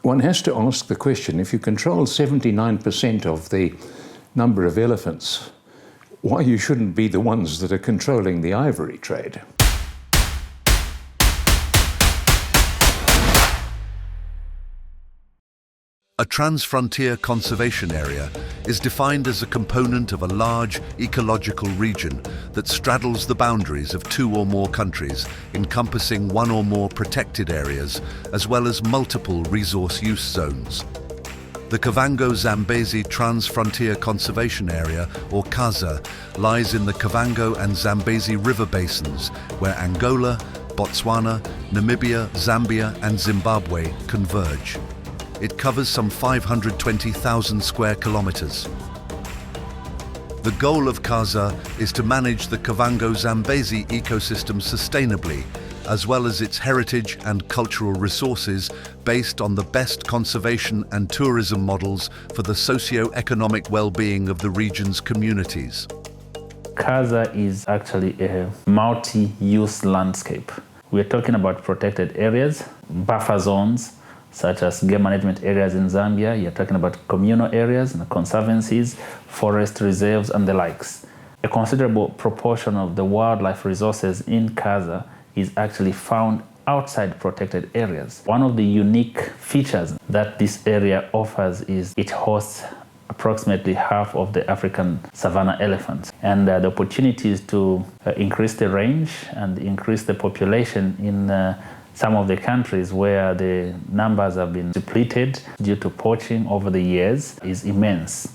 One has to ask the question, if you control 79% of the number of elephants, why you shouldn't be the ones that are controlling the ivory trade. A Transfrontier Conservation Area is defined as a component of a large ecological region that straddles the boundaries of two or more countries, encompassing one or more protected areas, as well as multiple resource use zones. The Kavango Zambezi Transfrontier Conservation Area, or Kaza, lies in the Kavango and Zambezi River basins, where Angola, Botswana, Namibia, Zambia and Zimbabwe converge. It covers some 520,000 square kilometers. The goal of Kaza is to manage the Kavango Zambezi ecosystem sustainably, as well as its heritage and cultural resources, based on the best conservation and tourism models for the socio-economic well-being of the region's communities. Kaza is actually a multi-use landscape. We're talking about protected areas, buffer zones, such as game management areas in Zambia. You're talking about communal areas, and conservancies, forest reserves, and the likes. A considerable proportion of the wildlife resources in Kaza is actually found outside protected areas. One of the unique features that this area offers is it hosts approximately half of the African savanna elephants. And the opportunities to increase the range and increase the population in some of the countries where the numbers have been depleted due to poaching over the years is immense.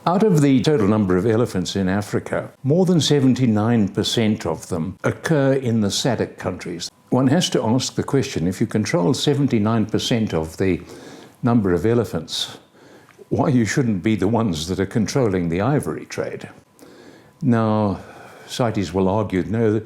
Out of the total number of elephants in Africa, more than 79% of them occur in the SADC countries. One has to ask the question, if you control 79% of the number of elephants, why you shouldn't be the ones that are controlling the ivory trade. Now, CITES will argue, no,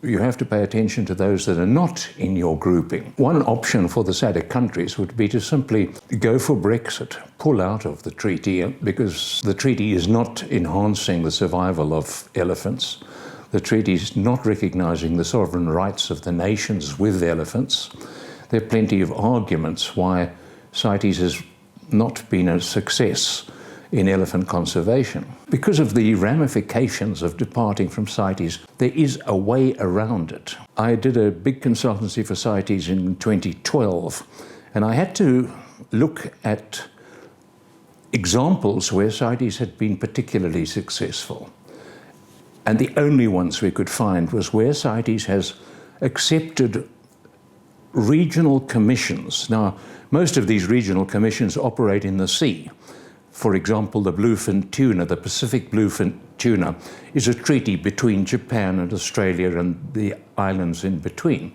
you have to pay attention to those that are not in your grouping. One option for the SADC countries would be to simply go for Brexit, pull out of the treaty, because the treaty is not enhancing the survival of elephants. The treaty is not recognizing the sovereign rights of the nations with elephants. There are plenty of arguments why CITES has not been a success in elephant conservation. Because of the ramifications of departing from CITES, there is a way around it. I did a big consultancy for CITES in 2012, and I had to look at examples where CITES had been particularly successful. And the only ones we could find was where CITES has accepted regional commissions. Now, most of these regional commissions operate in the sea. For example, the bluefin tuna, the Pacific bluefin tuna, is a treaty between Japan and Australia and the islands in between.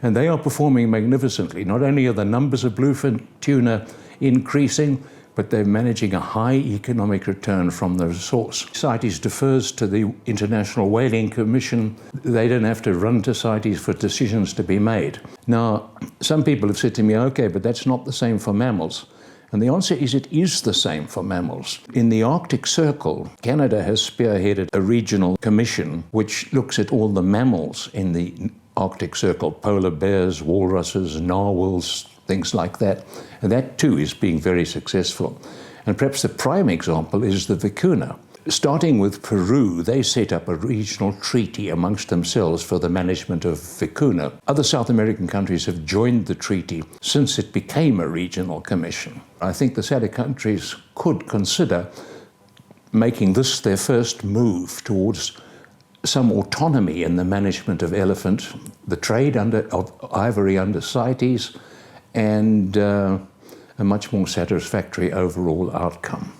And they are performing magnificently. Not only are the numbers of bluefin tuna increasing, but they're managing a high economic return from the resource. CITES defers to the International Whaling Commission. They don't have to run to CITES for decisions to be made. Now, some people have said to me, okay, but that's not the same for mammals. And the answer is it is the same for mammals. In the Arctic Circle, Canada has spearheaded a regional commission which looks at all the mammals in the Arctic Circle, polar bears, walruses, narwhals, things like that. And that too is being very successful. And perhaps the prime example is the vicuna. Starting with Peru, they set up a regional treaty amongst themselves for the management of vicuna. Other South American countries have joined the treaty since it became a regional commission. I think the SADC countries could consider making this their first move towards some autonomy in the management of elephant, the trade of ivory under CITES, and a much more satisfactory overall outcome.